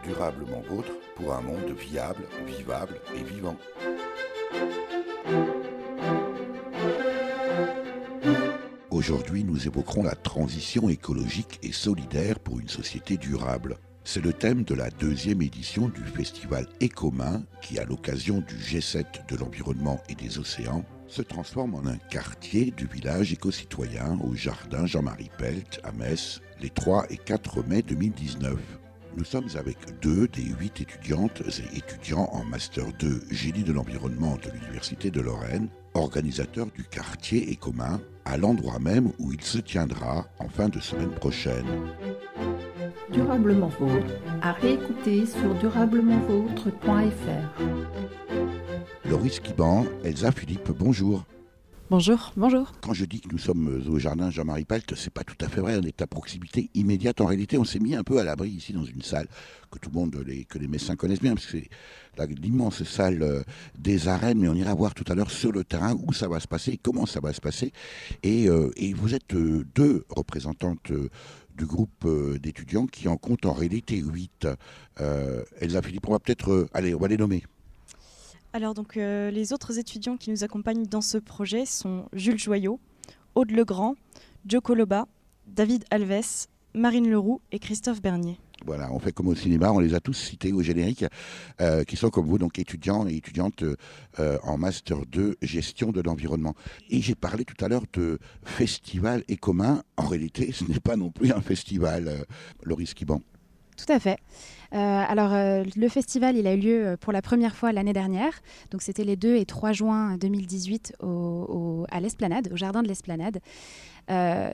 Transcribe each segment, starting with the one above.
Durablement vôtre pour un monde viable, vivable et vivant. Aujourd'hui, nous évoquerons la transition écologique et solidaire pour une société durable. C'est le thème de la deuxième édition du festival Écomain qui, à l'occasion du G7 de l'environnement et des océans, se transforme en un quartier du village éco-citoyen au jardin Jean-Marie Pelt à Metz les 3 et 4 mai 2019. Nous sommes avec 2 des 8 étudiantes et étudiants en Master 2 Génie de l'environnement de l'Université de Lorraine, organisateurs du quartier Écomain, à l'endroit même où il se tiendra en fin de semaine prochaine. Durablement vôtre, à réécouter sur durablementvôtre.fr. Loris Kiban, Elsa Philippe, bonjour. Bonjour, bonjour. Quand je dis que nous sommes au jardin Jean-Marie Pelt, c'est pas tout à fait vrai, on est à proximité immédiate. En réalité, on s'est mis un peu à l'abri ici dans une salle que tout le monde, que les Messins connaissent bien, parce que c'est l'immense salle des arènes, mais on ira voir tout à l'heure sur le terrain où ça va se passer, comment ça va se passer. Et vous êtes 2 représentantes du groupe d'étudiants qui en comptent en réalité 8. Elsa Philippe, on va peut-être, on va les nommer. Alors donc les autres étudiants qui nous accompagnent dans ce projet sont Jules Joyot, Aude Legrand, Joe Coloba, David Alves, Marine Leroux et Christophe Bernier. Voilà, on fait comme au cinéma, on les a tous cités au générique, qui sont comme vous, donc étudiants et étudiantes en Master 2 Gestion de l'environnement. Et j'ai parlé tout à l'heure de festival Écomain. En réalité, ce n'est pas non plus un festival, Loris Kiban. Tout à fait. Le festival, il a eu lieu pour la première fois l'année dernière. Donc, c'était les 2 et 3 juin 2018 à l'Esplanade, au jardin de l'Esplanade.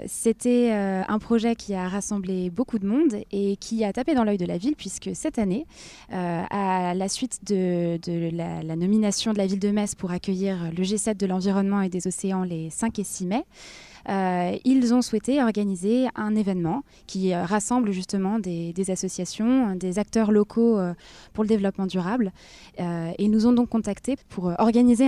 C'était un projet qui a rassemblé beaucoup de monde et qui a tapé dans l'œil de la ville, puisque cette année, à la suite de la nomination de la ville de Metz pour accueillir le G7 de l'environnement et des océans les 5 et 6 mai, ils ont souhaité organiser un événement qui rassemble justement des associations, des acteurs locaux pour le développement durable et nous ont donc contactés pour organiser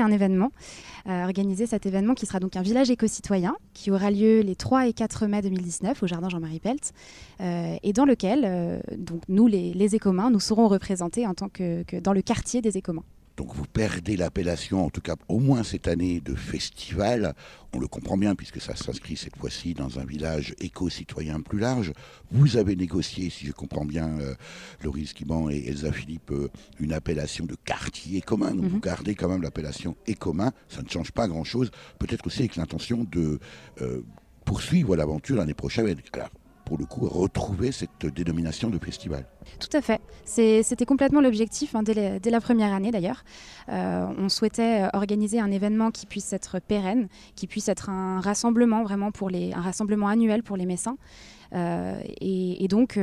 cet événement qui sera donc un village éco-citoyen qui aura lieu les 3 et 4 mai 2019 au jardin Jean-Marie Pelt et dans lequel donc nous les Écomains nous serons représentés en tant que dans le quartier des Écomains. Donc vous perdez l'appellation, en tout cas au moins cette année, de festival. On le comprend bien puisque ça s'inscrit cette fois-ci dans un village éco-citoyen plus large. Vous avez négocié, si je comprends bien, Loris Kiban et Elsa Philippe, une appellation de quartier commun. Donc vous gardez quand même l'appellation Écomain. Ça ne change pas grand-chose. Peut-être aussi avec l'intention de poursuivre l'aventure l'année prochaine. Alors, pour le coup, retrouver cette dénomination de festival. Tout à fait. C'était complètement l'objectif, dès la première année d'ailleurs. On souhaitait organiser un événement qui puisse être pérenne, qui puisse être un rassemblement vraiment un rassemblement annuel pour les Messins. Donc,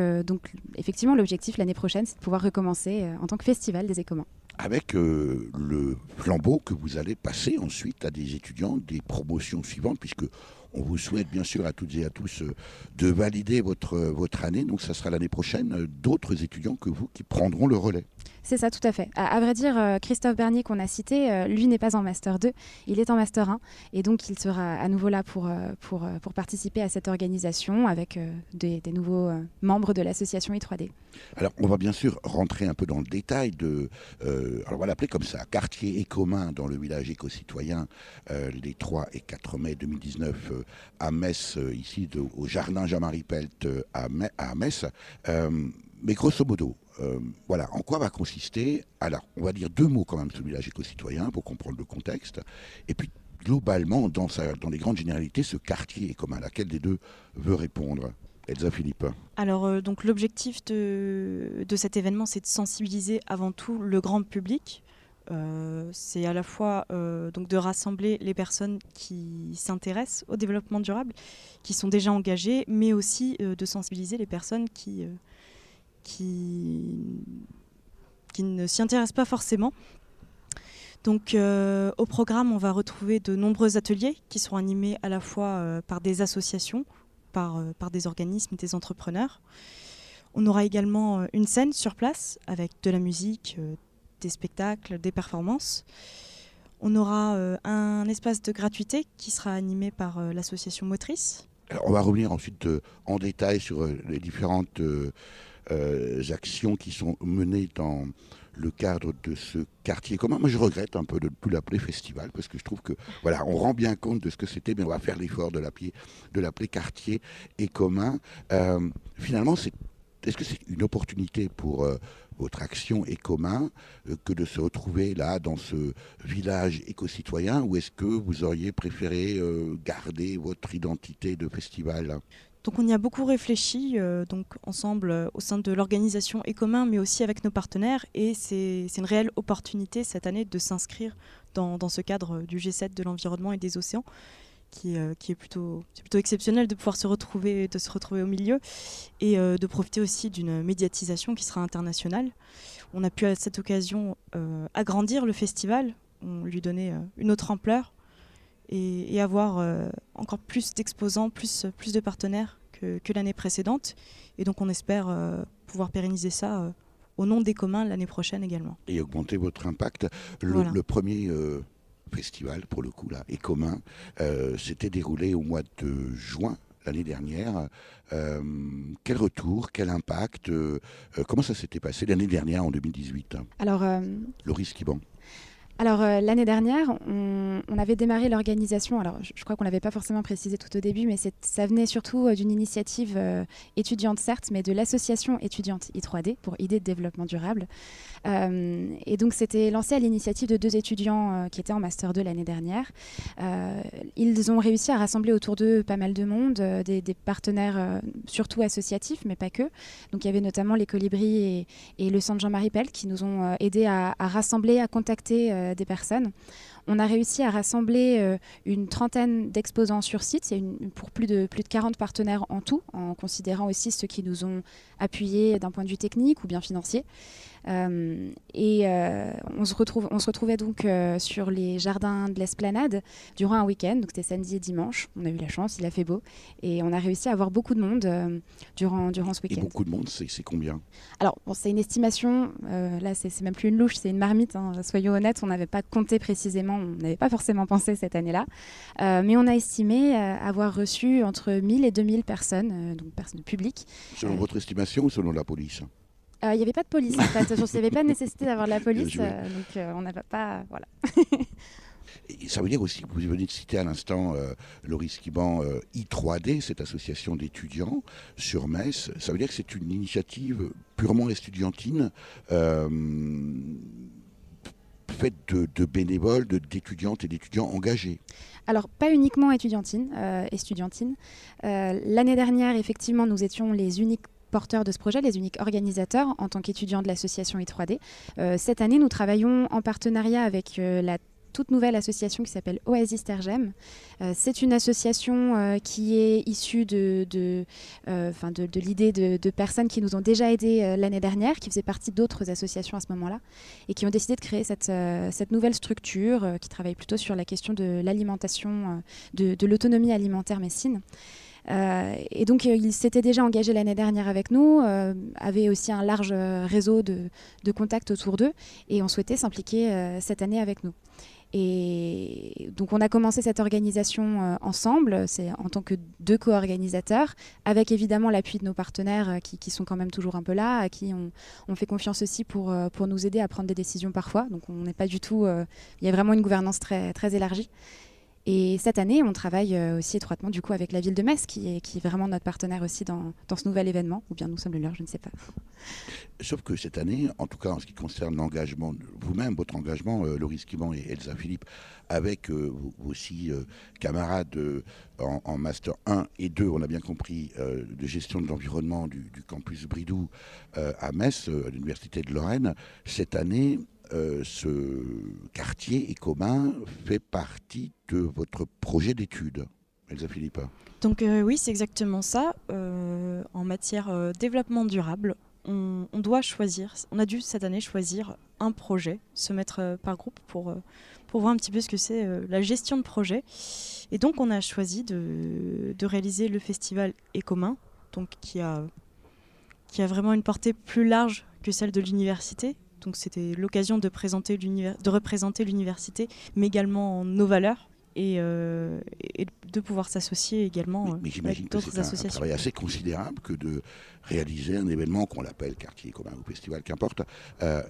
effectivement, l'objectif l'année prochaine, c'est de pouvoir recommencer en tant que festival des Écomains. Avec le flambeau que vous allez passer ensuite à des étudiants des promotions suivantes, puisque on vous souhaite bien sûr à toutes et à tous de valider votre année. Donc ça sera l'année prochaine d'autres étudiants que vous qui prendront le relais. C'est ça, tout à fait. À vrai dire, Christophe Bernier qu'on a cité, lui n'est pas en Master 2, il est en Master 1 et donc il sera à nouveau là pour participer à cette organisation avec des nouveaux membres de l'association I3D. Alors on va bien sûr rentrer un peu dans le détail alors on va l'appeler comme ça, quartier Écomain dans le village éco-citoyen les 3 et 4 mai 2019 à Metz, ici au jardin Jean-Marie Pelt à Metz. Mais grosso modo, voilà, en quoi va consister, alors on va dire 2 mots quand même sur le village éco-citoyen pour comprendre le contexte, et puis globalement, dans les grandes généralités, ce quartier Écomain, laquelle des 2 veut répondre? Elsa Philippe. Alors donc l'objectif de cet événement, c'est de sensibiliser avant tout le grand public. C'est à la fois donc de rassembler les personnes qui s'intéressent au développement durable, qui sont déjà engagées, mais aussi de sensibiliser les personnes qui ne s'y intéressent pas forcément. Donc au programme, on va retrouver de nombreux ateliers qui seront animés à la fois par des associations, par des organismes, des entrepreneurs. On aura également une scène sur place avec de la musique, des spectacles, des performances. On aura un espace de gratuité qui sera animé par l'association Motrice. Alors, on va revenir ensuite en détail sur les différentes actions qui sont menées dans le cadre de ce quartier commun. Moi, je regrette un peu de ne plus l'appeler festival, parce que je trouve que, voilà, on rend bien compte de ce que c'était, mais on va faire l'effort de l'appeler quartier et commun. Finalement, est-ce que c'est une opportunité pour votre action et commun que de se retrouver là, dans ce village éco-citoyen, ou est-ce que vous auriez préféré garder votre identité de festival ? Donc on y a beaucoup réfléchi, donc ensemble au sein de l'organisation Écommun, mais aussi avec nos partenaires, et c'est une réelle opportunité cette année de s'inscrire dans ce cadre du G7 de l'environnement et des océans, qui est plutôt exceptionnel de pouvoir se retrouver au milieu, et de profiter aussi d'une médiatisation qui sera internationale. On a pu à cette occasion agrandir le festival, on lui donnait une autre ampleur, et avoir encore plus d'exposants, plus de partenaires que l'année précédente. Et donc on espère pouvoir pérenniser ça au nom des communs l'année prochaine également. Et augmenter votre impact. Le premier festival, pour le coup, là, Écommun, s'était déroulé au mois de juin l'année dernière. Quel retour, quel impact, comment ça s'était passé l'année dernière, en 2018 ? Alors, Laurie Skiban. Alors l'année dernière, on avait démarré l'organisation, alors je crois qu'on ne l'avait pas forcément précisé tout au début, mais ça venait surtout d'une initiative étudiante certes, mais de l'association étudiante I3D pour Idées de développement durable. Et donc c'était lancé à l'initiative de 2 étudiants qui étaient en Master 2 l'année dernière. Ils ont réussi à rassembler autour d'eux pas mal de monde, des partenaires surtout associatifs, mais pas que. Donc il y avait notamment les Colibris et le Centre Jean-Marie Pell qui nous ont aidés à rassembler, à contacter des personnes. On a réussi à rassembler une trentaine d'exposants sur site, c'est pour plus de 40 partenaires en tout, en considérant aussi ceux qui nous ont appuyés d'un point de vue technique ou bien financier. On se retrouvait donc sur les jardins de l'Esplanade durant un week-end, donc c'était samedi et dimanche. On a eu la chance, il a fait beau et on a réussi à avoir beaucoup de monde durant ce week-end. Et beaucoup de monde, c'est combien ? Alors bon, c'est une estimation, là c'est même plus une louche, c'est une marmite, hein. Soyons honnêtes, on n'avait pas compté précisément, on n'avait pas forcément pensé cette année-là, mais on a estimé avoir reçu entre 1000 et 2000 personnes, donc personnes publiques. Selon votre estimation ou selon la police ? Il n'y avait pas de police en fait, il n'y avait pas de nécessité d'avoir de la police, donc on n'avait pas... Voilà. Et ça veut dire aussi que vous venez de citer à l'instant Laurie Skiban, I3D, cette association d'étudiants sur Metz. Ça veut dire que c'est une initiative purement estudiantine, faite de bénévoles, d'étudiantes et d'étudiants engagés. Alors, pas uniquement estudiantine. L'année dernière, effectivement, nous étions les uniques porteurs de ce projet, les uniques organisateurs en tant qu'étudiants de l'association I3D. Cette année, nous travaillons en partenariat avec la toute nouvelle association qui s'appelle Oasis Tergem. C'est une association qui est issue de l'idée de personnes qui nous ont déjà aidés l'année dernière, qui faisaient partie d'autres associations à ce moment-là, et qui ont décidé de créer cette nouvelle structure qui travaille plutôt sur la question de l'alimentation, de l'autonomie alimentaire messine. Et donc ils s'étaient déjà engagés l'année dernière avec nous, avaient aussi un large réseau de contacts autour d'eux, et ont souhaité s'impliquer cette année avec nous. Et donc on a commencé cette organisation ensemble, c'est en tant que 2 co-organisateurs, avec évidemment l'appui de nos partenaires qui sont quand même toujours un peu là, à qui on fait confiance aussi pour nous aider à prendre des décisions parfois. Donc on n'est pas du tout... il y a vraiment une gouvernance très, très élargie. Et cette année, on travaille aussi étroitement du coup avec la ville de Metz, qui est vraiment notre partenaire aussi dans ce nouvel événement, ou bien nous sommes le leur, je ne sais pas. Sauf que cette année, en tout cas en ce qui concerne l'engagement, vous-même, votre engagement, Laurie Skiban et Elsa Philippe, avec vous aussi camarades en Master 1 et 2, on a bien compris, de gestion de l'environnement du campus Bridoux à Metz, à l'Université de Lorraine, cette année, ce quartier Écommun fait partie de votre projet d'études. Elsa Philippe. Donc oui, c'est exactement ça. En matière développement durable, on a dû cette année choisir un projet, se mettre par groupe pour voir un petit peu ce que c'est la gestion de projet. Et donc on a choisi de réaliser le festival Écommun, donc qui a vraiment une portée plus large que celle de l'université. Donc c'était l'occasion de représenter l'université, mais également nos valeurs, et de pouvoir s'associer également mais j'imagine avec que d'autres c'est un associations. travail assez considérable que de réaliser un événement qu'on l'appelle quartier commun ou festival, qu'importe.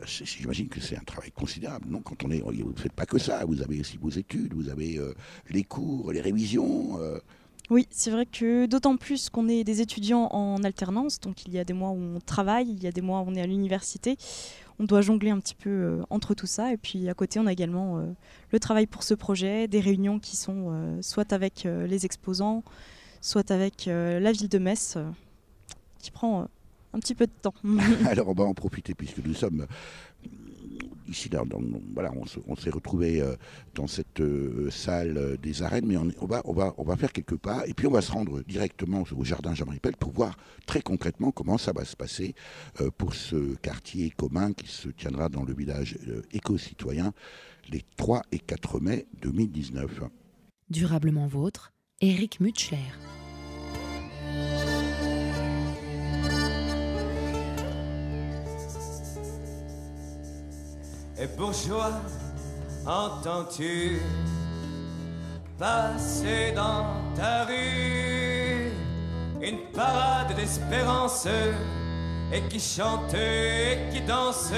J'imagine que c'est un travail considérable. Non, quand on est, vous ne faites pas que ça. Vous avez aussi vos études, vous avez les cours, les révisions. Oui, c'est vrai que d'autant plus qu'on est des étudiants en alternance, donc il y a des mois où on travaille, il y a des mois où on est à l'université. On doit jongler un petit peu entre tout ça. Et puis à côté, on a également le travail pour ce projet, des réunions qui sont soit avec les exposants, soit avec la ville de Metz, qui prend un petit peu de temps. Alors on va en profiter puisque nous sommes ici, voilà, on s'est retrouvés dans cette salle des arènes, mais on va faire quelques pas et puis on va se rendre directement au jardin Jean-Marie Pelt pour voir très concrètement comment ça va se passer pour ce quartier commun qui se tiendra dans le village éco-citoyen les 3 et 4 mai 2019. Durablement vôtre, Éric Mutschler. Et bourgeois, entends-tu passer dans ta rue une parade d'espérance et qui chante et qui danse,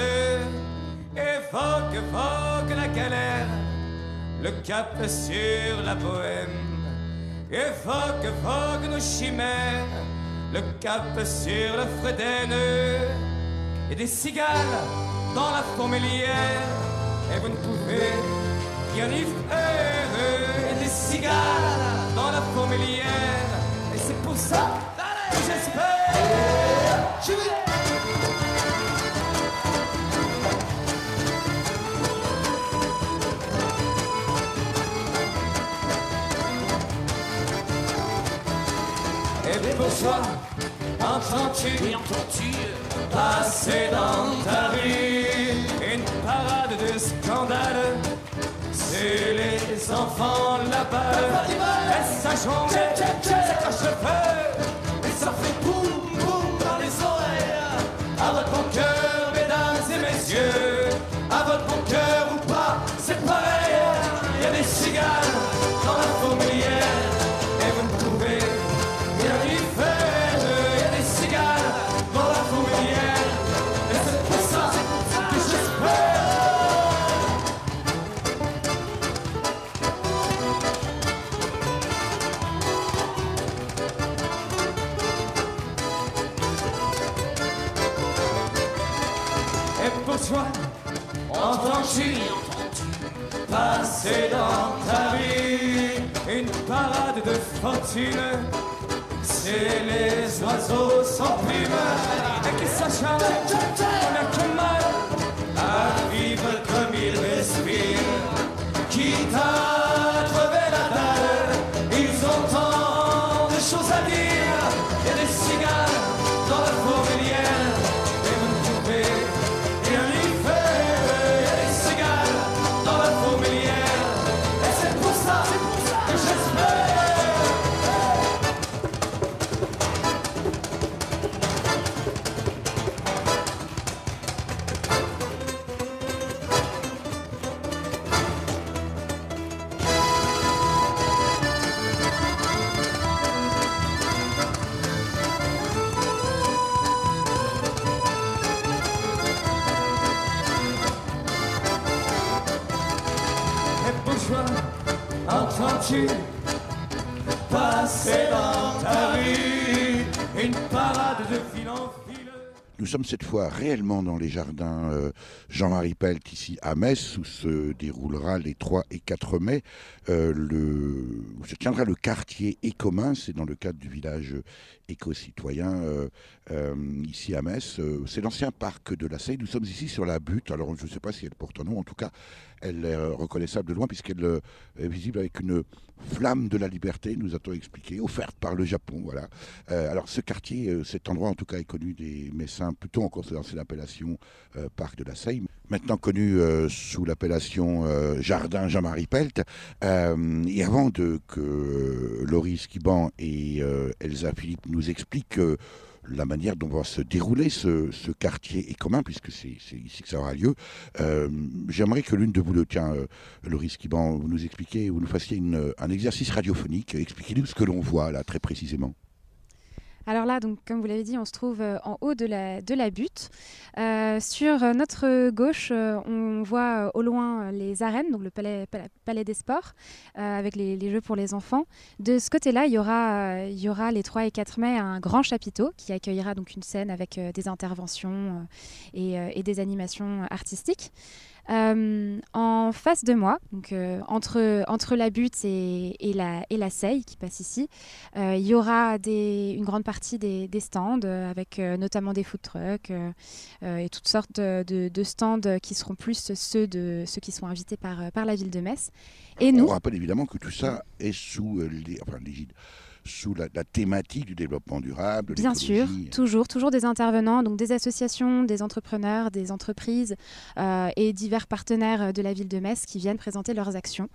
évoque la galère, le cap sur la bohème, évoque nos chimères, le cap sur le Frédène et des cigales dans la fourmilière, et vous ne pouvez rien y faire. Et des cigales dans la fourmilière, et c'est pour ça que j'espère. Et des bourgeois, entends-tu passer dans ta rue une parade de scandale? C'est les enfants là-bas, et ça jongle, ça crache le feu, et ça fait boum boum dans les oreilles. À votre bon cœur, mesdames et messieurs, à votre bon cœur ou pas, c'est pareil. Il y a des cigales dans la fourmilière, et vous ne pouvez rien y faire. Il y a des cigales dans la fourmilière, et c'est pour ça que j'espère. Et pour toi, entends-tu passer dans ta rue une parade de fortune? C'est les oiseaux sans plume et qui s'acharnent qu'on a que mal à vivre comme ils respirent. Quitte à crever la dalle, ils ont tant de choses à dire. Il y a des cigales dans la fourmilière, et vous ne pouvez rien y faire. Il y a des cigales dans la fourmilière, et c'est pour ça que j'espère. Entends-tu passer dans ta rue une parade de fil en fil? Nous sommes cette fois réellement dans les jardins Jean-Marie Pelt, ici à Metz, où se déroulera les 3 et 4 mai. Où se tiendra le quartier commun, c'est dans le cadre du village éco-citoyen ici à Metz. C'est l'ancien parc de la Seille. Nous sommes ici sur la butte. Alors je ne sais pas si elle porte un nom, en tout cas elle est reconnaissable de loin puisqu'elle est visible avec une flamme de la liberté, nous a-t-on expliqué, offerte par le Japon. Voilà. Alors ce quartier, cet endroit en tout cas est connu des Messins, plutôt encore sous l'ancienne appellation parc de la Seille, maintenant connu sous l'appellation jardin Jean-Marie Pelt. Et avant que Laurie Skiban et Elsa Philippe nous expliquent la manière dont va se dérouler ce quartier est commun, puisque c'est ici que ça aura lieu. J'aimerais que l'une de vous deux, tiens, Loris Kiban, vous nous expliquiez, vous nous fassiez un exercice radiophonique. Expliquez-nous ce que l'on voit là très précisément. Alors là, donc, comme vous l'avez dit, on se trouve en haut de la butte. Sur notre gauche, on voit au loin les arènes, donc le palais des sports, avec les jeux pour les enfants. De ce côté-là, il y aura les 3 et 4 mai un grand chapiteau qui accueillera donc une scène avec des interventions et des animations artistiques. En face de moi, donc, entre la butte et la Seille qui passe ici, il y aura une grande partie des stands avec notamment des food trucks et toutes sortes de stands qui seront plus ceux qui sont invités par la ville de Metz. Et nous, on rappelle évidemment que tout ça est sous l'égide. Sous la thématique du développement durable. Bien sûr, toujours des intervenants, donc des associations, des entrepreneurs, des entreprises et divers partenaires de la ville de Metz qui viennent présenter leurs actions.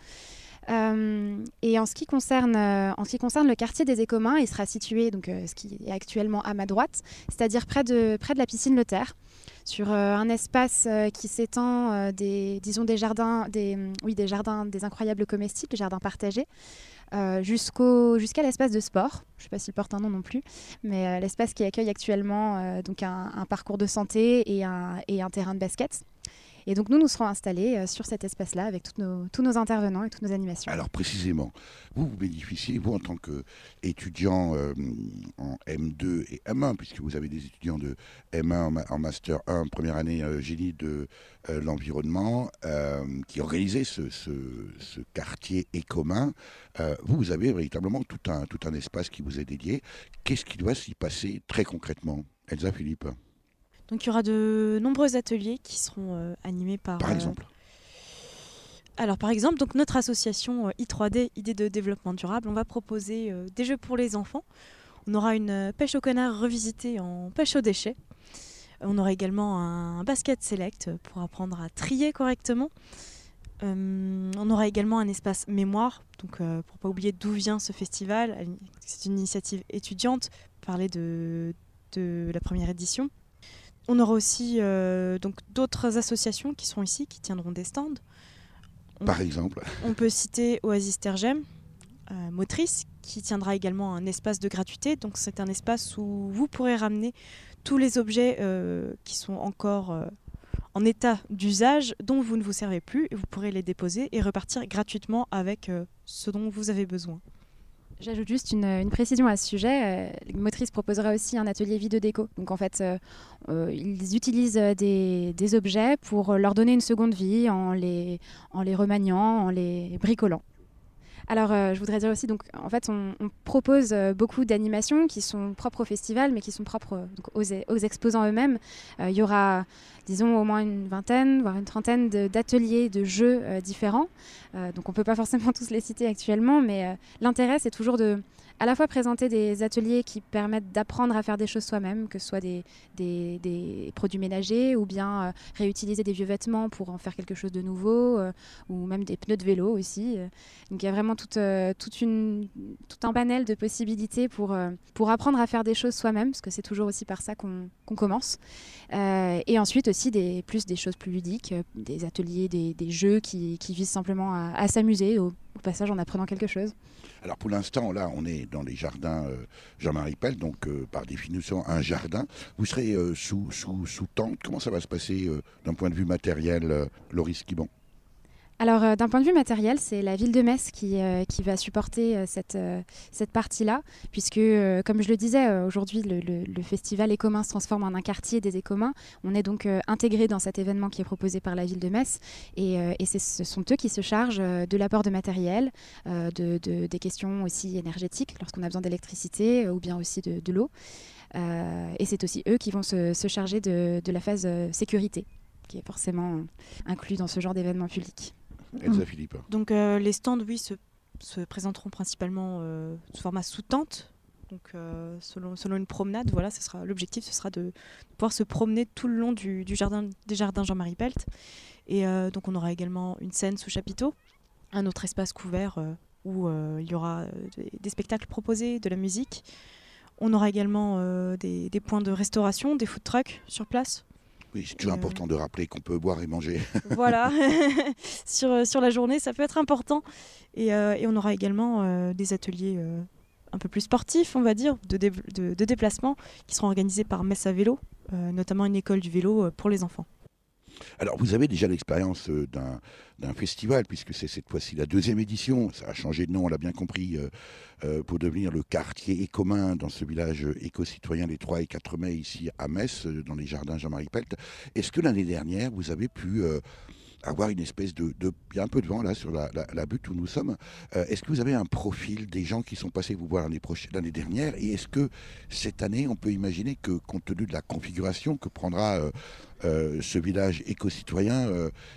Et en ce qui concerne le quartier des Écommuns, il sera situé, donc, ce qui est actuellement à ma droite, c'est-à-dire près de la piscine Le Terre, sur un espace qui s'étend des jardins, des incroyables comestibles, des jardins partagés, jusqu'à l'espace de sport. Je ne sais pas s'il porte un nom non plus, mais l'espace qui accueille actuellement donc un parcours de santé et un terrain de basket. Et donc nous serons installés sur cet espace-là avec tous nos intervenants et toutes nos animations. Alors précisément, vous bénéficiez, vous en tant qu'étudiant en M2 et M1, puisque vous avez des étudiants de M1 en Master 1, première année génie de l'environnement, qui organisaient ce quartier Écommuns. Vous avez véritablement tout un espace qui vous est dédié. Qu'est-ce qui doit s'y passer très concrètement, Elsa Philippe? Donc il y aura de nombreux ateliers qui seront animés par... Par exemple Alors par exemple, donc, notre association I3D, Idées de développement durable, on va proposer des jeux pour les enfants. On aura une pêche au canard revisitée en pêche aux déchets. On aura également un basket select pour apprendre à trier correctement. On aura également un espace mémoire, donc pour ne pas oublier d'où vient ce festival. C'est une initiative étudiante, parler de la première édition. On aura aussi donc d'autres associations qui seront ici, qui tiendront des stands. Par exemple, on peut citer Oasis Tergem, motrice, qui tiendra également un espace de gratuité. Donc c'est un espace où vous pourrez ramener tous les objets qui sont encore en état d'usage, dont vous ne vous servez plus, et vous pourrez les déposer et repartir gratuitement avec ce dont vous avez besoin. J'ajoute juste une précision à ce sujet. Motrice proposera aussi un atelier vidéo déco. Donc en fait, ils utilisent des objets pour leur donner une seconde vie en les remaniant, en les bricolant. Alors, je voudrais dire aussi, donc, en fait, on propose beaucoup d'animations qui sont propres au festival, mais qui sont propres donc, aux exposants eux-mêmes. Il y aura, disons, au moins une vingtaine, voire une trentaine d'ateliers, de jeux différents. Donc, on ne peut pas forcément tous les citer actuellement, mais l'intérêt, c'est toujours de à la fois présenter des ateliers qui permettent d'apprendre à faire des choses soi-même, que ce soit des produits ménagers ou bien réutiliser des vieux vêtements pour en faire quelque chose de nouveau, ou même des pneus de vélo aussi. Donc il y a vraiment tout un panel de possibilités pour apprendre à faire des choses soi-même, parce que c'est toujours aussi par ça qu'on commence. Et ensuite aussi des choses plus ludiques, des ateliers, des jeux qui visent simplement à s'amuser au passage en apprenant quelque chose. Alors pour l'instant, là, on est dans les jardins Jean-Marie Pell, donc par définition un jardin. Vous serez sous tente. Comment ça va se passer d'un point de vue matériel, Loris Kiban? Alors, d'un point de vue matériel, c'est la ville de Metz qui va supporter cette partie-là, puisque, comme je le disais, aujourd'hui, le festival Écommuns se transforme en un quartier des Écommuns. On est donc intégré dans cet événement qui est proposé par la ville de Metz, et ce sont eux qui se chargent de l'apport de matériel, des questions aussi énergétiques, lorsqu'on a besoin d'électricité, ou bien aussi de l'eau. Et c'est aussi eux qui vont se charger de la phase sécurité, qui est forcément inclus dans ce genre d'événement public. Elsa Philippe. Donc les stands, oui, se présenteront principalement sous format sous tente. Donc selon une promenade, voilà, l'objectif, ce sera de pouvoir se promener tout le long des jardins Jean-Marie Pell. Et donc on aura également une scène sous chapiteau, un autre espace couvert où il y aura des spectacles proposés, de la musique. On aura également des points de restauration, des food trucks sur place. Oui, c'est toujours important de rappeler qu'on peut boire et manger. Voilà, sur la journée, ça peut être important. Et on aura également des ateliers un peu plus sportifs, on va dire, de déplacement, qui seront organisés par Metz à vélo, notamment une école du vélo pour les enfants. Alors, vous avez déjà l'expérience d'un festival, puisque c'est cette fois-ci la 2e édition. Ça a changé de nom, on l'a bien compris, pour devenir le quartier écomain dans ce village éco-citoyen les 3 et 4 mai, ici à Metz, dans les jardins Jean-Marie Pelt. Est-ce que l'année dernière, vous avez pu avoir une espèce de... Il y a un peu de vent là sur la butte où nous sommes. Est-ce que vous avez un profil des gens qui sont passés vous voir l'année dernière? Et est-ce que cette année, on peut imaginer que, compte tenu de la configuration que prendra ce village éco-citoyen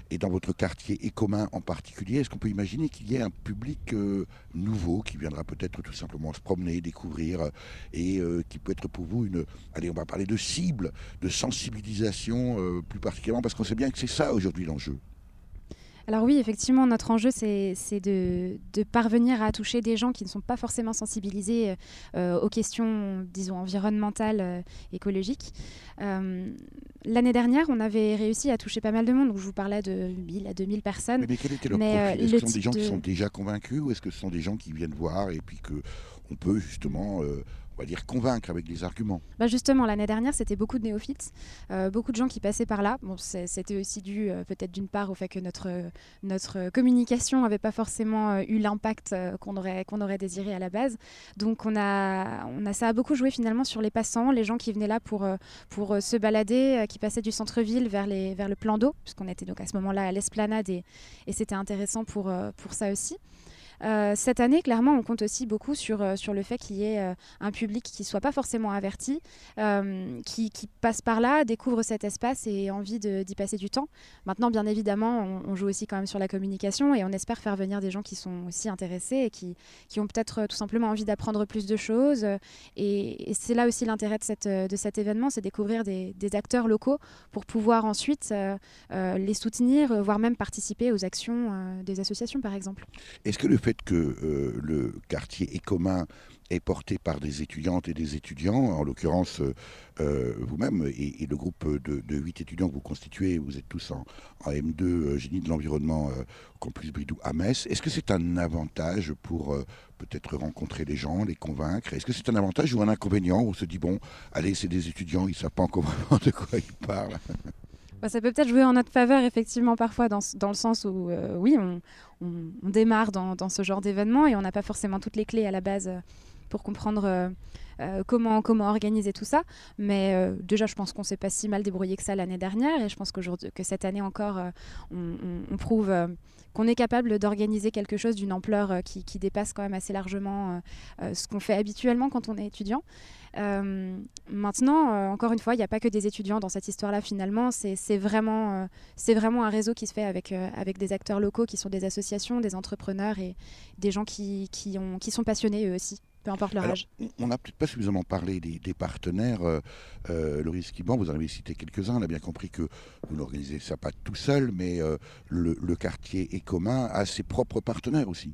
et dans votre quartier écomain en particulier, est-ce qu'on peut imaginer qu'il y ait un public nouveau qui viendra peut-être tout simplement se promener, découvrir et qui peut être pour vous allez, on va parler de cible, de sensibilisation plus particulièrement, parce qu'on sait bien que c'est ça aujourd'hui l'enjeu. Alors oui, effectivement, notre enjeu, c'est de parvenir à toucher des gens qui ne sont pas forcément sensibilisés aux questions, disons, environnementales, écologiques. L'année dernière, on avait réussi à toucher pas mal de monde. Donc je vous parlais de 1000 à 2000 personnes. Mais quel était leur profil? Est-ce que ce sont des gens qui sont déjà convaincus, ou est-ce que ce sont des gens qui viennent voir et puis qu'on peut justement... on va dire convaincre avec des arguments? Justement, l'année dernière, c'était beaucoup de néophytes, beaucoup de gens qui passaient par là. Bon, c'était aussi dû peut-être d'une part au fait que notre communication n'avait pas forcément eu l'impact qu'on aurait désiré à la base. Donc ça a beaucoup joué finalement sur les passants, les gens qui venaient là pour se balader, qui passaient du centre-ville vers le plan d'eau, puisqu'on était donc à ce moment-là à l'esplanade et c'était intéressant pour ça aussi. Cette année, clairement, on compte aussi beaucoup sur le fait qu'il y ait un public qui ne soit pas forcément averti, qui passe par là, découvre cet espace et ait envie d'y passer du temps. Maintenant, bien évidemment, on joue aussi quand même sur la communication et on espère faire venir des gens qui sont aussi intéressés et qui ont peut-être tout simplement envie d'apprendre plus de choses. Et c'est là aussi l'intérêt de cet événement, c'est découvrir des acteurs locaux pour pouvoir ensuite les soutenir, voire même participer aux actions des associations, par exemple. Est-ce que le fait que le quartier écomain est porté par des étudiantes et des étudiants, en l'occurrence vous-même et le groupe de 8 étudiants que vous constituez, vous êtes tous en M2 génie de l'environnement Campus Bridou à Metz, est-ce que c'est un avantage pour peut-être rencontrer les gens, les convaincre? Est-ce que c'est un avantage ou un inconvénient où on se dit bon, allez, c'est des étudiants, ils ne savent pas encore vraiment de quoi ils parlent? Ça peut peut-être jouer en notre faveur, effectivement, parfois, dans le sens où, oui, on démarre dans ce genre d'événement et on n'a pas forcément toutes les clés à la base pour comprendre comment organiser tout ça. Mais déjà, je pense qu'on ne s'est pas si mal débrouillé que ça l'année dernière et je pense que cette année encore, on prouve qu'on est capable d'organiser quelque chose d'une ampleur qui dépasse quand même assez largement ce qu'on fait habituellement quand on est étudiant. Maintenant, encore une fois, il n'y a pas que des étudiants dans cette histoire-là finalement, c'est vraiment un réseau qui se fait avec des acteurs locaux qui sont des associations, des entrepreneurs et des gens qui sont passionnés eux aussi, peu importe leur âge. On n'a peut-être pas suffisamment parlé des partenaires. Laurie Skiban, vous en avez cité quelques-uns, on a bien compris que vous n'organisez ça pas tout seul, mais le quartier écomain a ses propres partenaires aussi.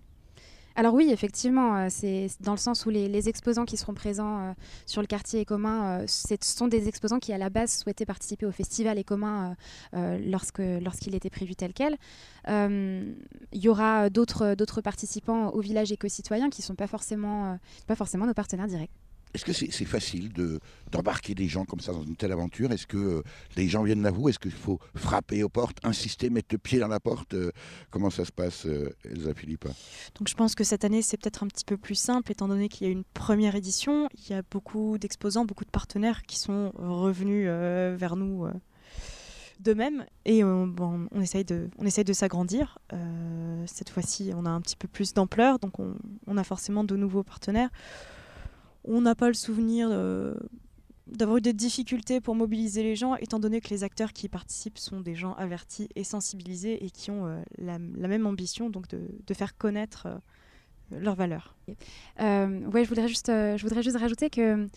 Alors oui, effectivement, c'est dans le sens où les exposants qui seront présents sur le quartier écomain, ce sont des exposants qui à la base souhaitaient participer au festival écomain lorsqu'il était prévu tel quel. Il y aura d'autres participants au village éco-citoyen qui ne sont pas forcément nos partenaires directs. Est-ce que c'est facile d'embarquer des gens comme ça dans une telle aventure? Est-ce que les gens viennent à vous? Est-ce qu'il faut frapper aux portes, insister, mettre le pied dans la porte? Comment ça se passe, Elsa Philippa? Donc je pense que cette année, c'est peut-être un petit peu plus simple, étant donné qu'il y a une première édition. Il y a beaucoup d'exposants, beaucoup de partenaires qui sont revenus vers nous d'eux-mêmes. Et on essaye de s'agrandir. Cette fois-ci, on a un petit peu plus d'ampleur, donc on a forcément de nouveaux partenaires. On n'a pas le souvenir d'avoir eu des difficultés pour mobiliser les gens, étant donné que les acteurs qui y participent sont des gens avertis et sensibilisés et qui ont la même ambition, donc de faire connaître leurs valeurs. Ouais, je voudrais juste rajouter que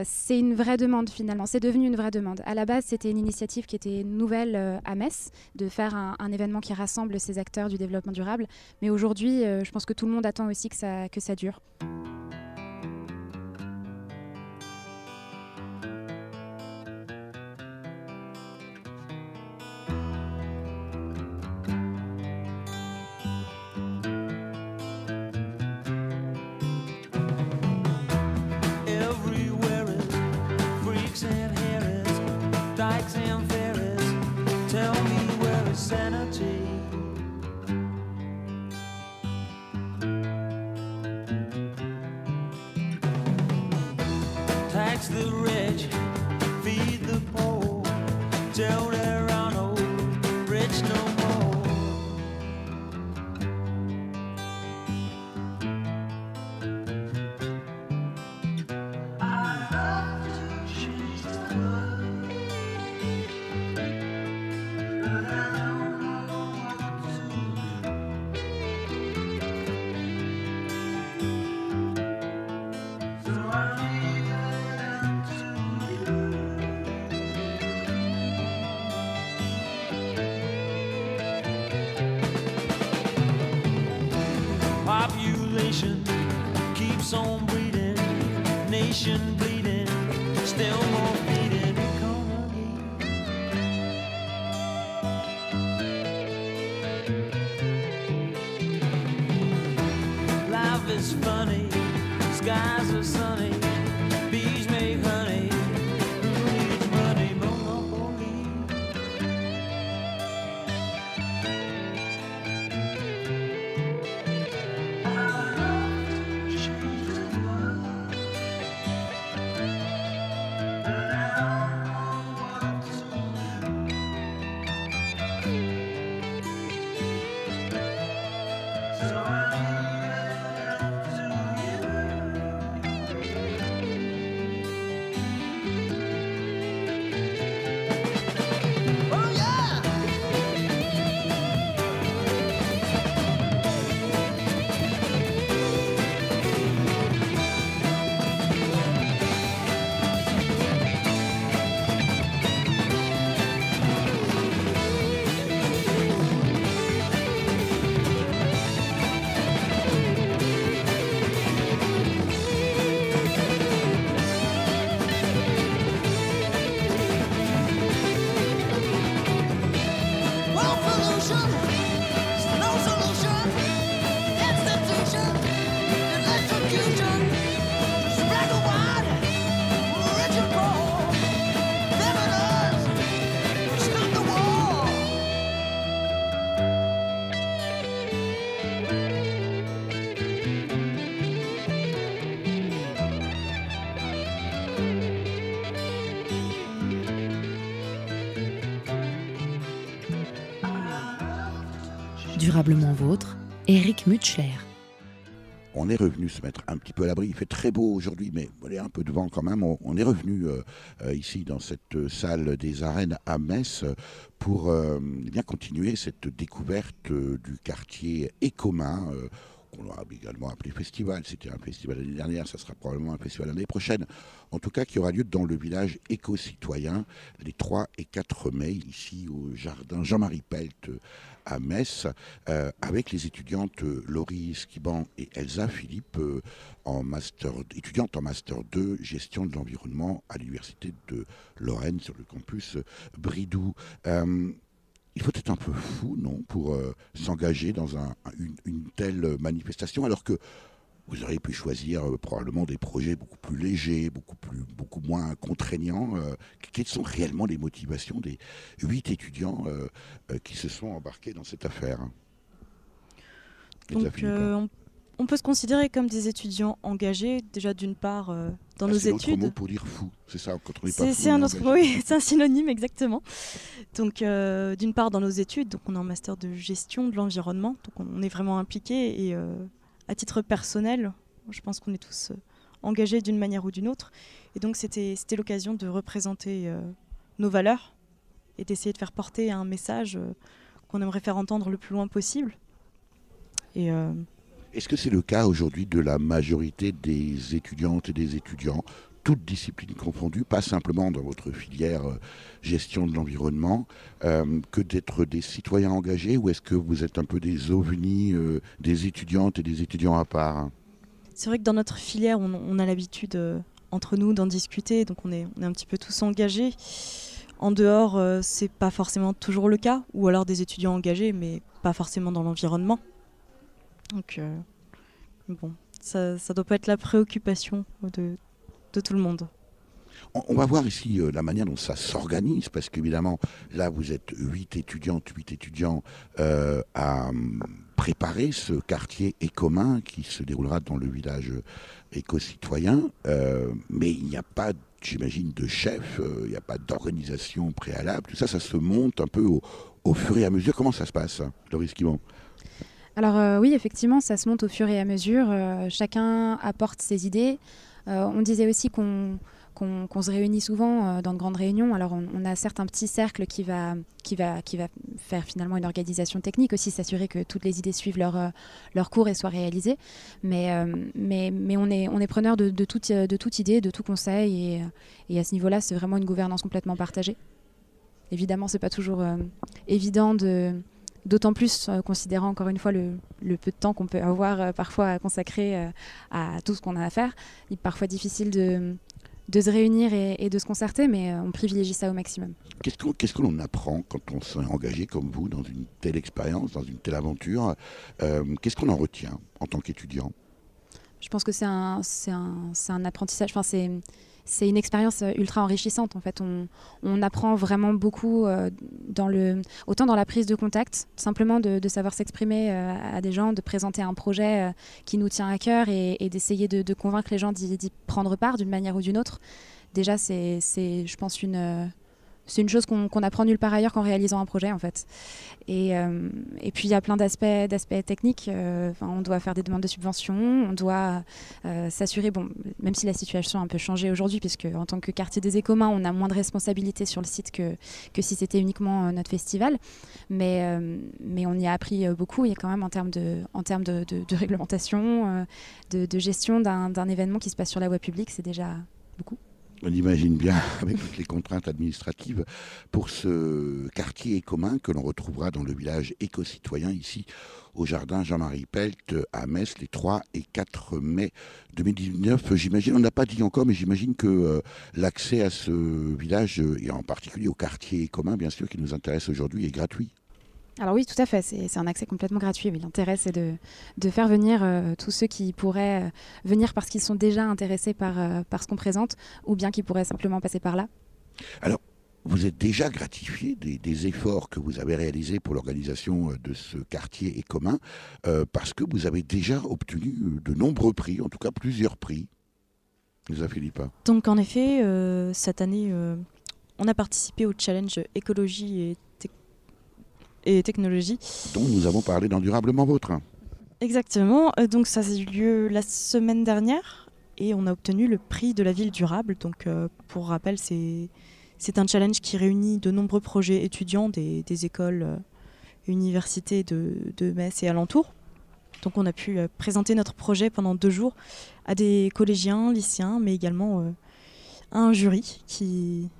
c'est une vraie demande finalement, c'est devenu une vraie demande. À la base, c'était une initiative qui était nouvelle à Metz, de faire un événement qui rassemble ces acteurs du développement durable. Mais aujourd'hui, je pense que tout le monde attend aussi que ça dure. Dykes and ferries, tell me where is sanity? Tax the rich, feed the poor, till there are no rich no more. I love to change the world, but I don't know what to do. So I leave it up to you. Population keeps on breeding, nation bleeding, still more feeding economy. Life is funny, skies are sunny, bees make honey, who needs money? Monopoly. Durablement vôtre, Eric Mutschler. On est revenu se mettre un petit peu à l'abri. Il fait très beau aujourd'hui, mais il y a un peu de vent quand même. On est revenu ici dans cette salle des arènes à Metz pour bien continuer cette découverte du quartier Écomain. On l'a également appelé festival. C'était un festival l'année dernière, ça sera probablement un festival l'année prochaine. En tout cas, qui aura lieu dans le village éco-citoyen les 3 et 4 mai, ici au jardin Jean-Marie Pelt à Metz, avec les étudiantes Laurie Skiban et Elsa Philippe, étudiantes en Master 2, gestion de l'environnement à l'Université de Lorraine sur le campus Bridoux. Il faut être un peu fou, non, pour s'engager dans une telle manifestation, alors que vous auriez pu choisir probablement des projets beaucoup plus légers, beaucoup moins contraignants. Quelles sont réellement les motivations des 8 étudiants qui se sont embarqués dans cette affaire? Donc, on peut se considérer comme des étudiants engagés, déjà d'une part dans nos études. C'est un autre mot pour dire fou, c'est ça, quand on n'est pas fou. C'est un autre mot, oui, c'est un synonyme exactement. Donc d'une part dans nos études, donc on est en master de gestion de l'environnement, donc on est vraiment impliqués et à titre personnel, je pense qu'on est tous engagés d'une manière ou d'une autre. Et donc c'était l'occasion de représenter nos valeurs et d'essayer de faire porter un message qu'on aimerait faire entendre le plus loin possible. Et est-ce que c'est le cas aujourd'hui de la majorité des étudiantes et des étudiants, toutes disciplines confondues, pas simplement dans votre filière gestion de l'environnement, que d'être des citoyens engagés, ou est-ce que vous êtes un peu des ovnis, des étudiantes et des étudiants à part? C'est vrai que dans notre filière, on a l'habitude entre nous d'en discuter, donc on est un petit peu tous engagés. En dehors, c'est pas forcément toujours le cas, ou alors des étudiants engagés, mais pas forcément dans l'environnement. Donc, bon, ça doit pas être la préoccupation de tout le monde. On va voir ici la manière dont ça s'organise, parce qu'évidemment, là, vous êtes 8 étudiants à préparer ce quartier écomain qui se déroulera dans le village éco-citoyen, mais il n'y a pas, j'imagine, de chef, il n'y a pas d'organisation préalable, tout ça, ça se monte un peu au fur et à mesure. Comment ça se passe, Loris Quimon ? Alors oui, effectivement, ça se monte au fur et à mesure. Chacun apporte ses idées. On disait aussi qu'on se réunit souvent dans de grandes réunions. Alors on a certes un petit cercle qui va faire finalement une organisation technique aussi, s'assurer que toutes les idées suivent leur cours et soient réalisées. Mais on est preneur de toute idée, de tout conseil. Et à ce niveau-là, c'est vraiment une gouvernance complètement partagée. Évidemment, c'est pas toujours évident d'autant plus considérant encore une fois le peu de temps qu'on peut avoir parfois à consacrer à tout ce qu'on a à faire. Il est parfois difficile de se réunir et de se concerter, mais on privilégie ça au maximum. Qu'est-ce que l'on apprend quand on s'est engagé comme vous dans une telle expérience, dans une telle aventure ? Qu'est-ce qu'on en retient en tant qu'étudiant ? Je pense que c'est un apprentissage, enfin, c'est une expérience ultra enrichissante. En fait, on apprend vraiment beaucoup autant dans la prise de contact, simplement de savoir s'exprimer à des gens, de présenter un projet qui nous tient à cœur et d'essayer de convaincre les gens d'y prendre part d'une manière ou d'une autre. Déjà, c'est je pense, c'est une chose qu'on apprend nulle part ailleurs qu'en réalisant un projet, en fait. Et puis, il y a plein d'aspects techniques. On doit faire des demandes de subventions, on doit s'assurer, même si la situation a un peu changé aujourd'hui, puisque en tant que quartier des écomains, on a moins de responsabilités sur le site que si c'était uniquement notre festival. Mais on y a appris beaucoup. Il y a quand même, en termes de réglementation, de gestion d'un événement qui se passe sur la voie publique, c'est déjà beaucoup. On imagine bien, avec toutes les contraintes administratives, pour ce quartier commun que l'on retrouvera dans le village éco-citoyen, ici, au jardin Jean-Marie Pelt, à Metz, les 3 et 4 mai 2019. J'imagine, on n'a pas dit encore, mais j'imagine que l'accès à ce village, et en particulier au quartier commun, bien sûr, qui nous intéresse aujourd'hui, est gratuit. Alors oui, tout à fait, c'est un accès complètement gratuit. Mais l'intérêt, c'est de faire venir tous ceux qui pourraient venir parce qu'ils sont déjà intéressés par ce qu'on présente, ou bien qui pourraient simplement passer par là. Alors, vous êtes déjà gratifié des efforts que vous avez réalisés pour l'organisation de ce quartier et commun, parce que vous avez déjà obtenu de nombreux prix, en tout cas plusieurs prix. Lisa Philippa. Donc en effet, cette année, on a participé au challenge écologie et technologie. Dont nous avons parlé dans Durablement Vôtre. Exactement, donc ça a eu lieu la semaine dernière et on a obtenu le prix de la ville durable. Donc pour rappel, c'est un challenge qui réunit de nombreux projets étudiants des écoles et universités de Metz et alentours. Donc on a pu présenter notre projet pendant 2 jours à des collégiens, lycéens, mais également à un jury qui